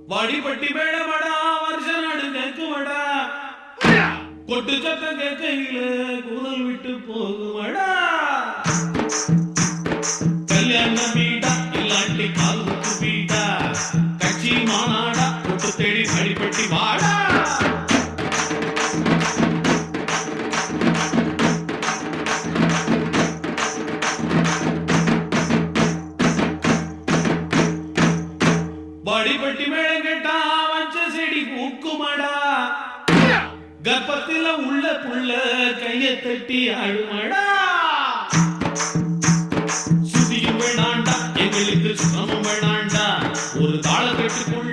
வாடிப்பட்டி மேளமடா வருஷ நாடு கேக்குமடா கொட்டு சத்தம் கேட்கையில கூதல் விட்டு போகுமடா கல்யாண வீடா இல்லாட்டி காலுக்கு வீடா கட்சி மாநாடா கொட்டு தேடி அடிப்பட்டி வாடா வாடிப்பட்டி மேளம் கேட்டா வச்ச செடி பூக்குமடா கர்ப்பத்தில உள்ள புள்ள கைய தட்டி ஆடுமடா சுதியும் வேணாண்டா எங்களுக்கு சுகமும் வேணாண்டா ஒரு தாள கட்டுக்குள்ள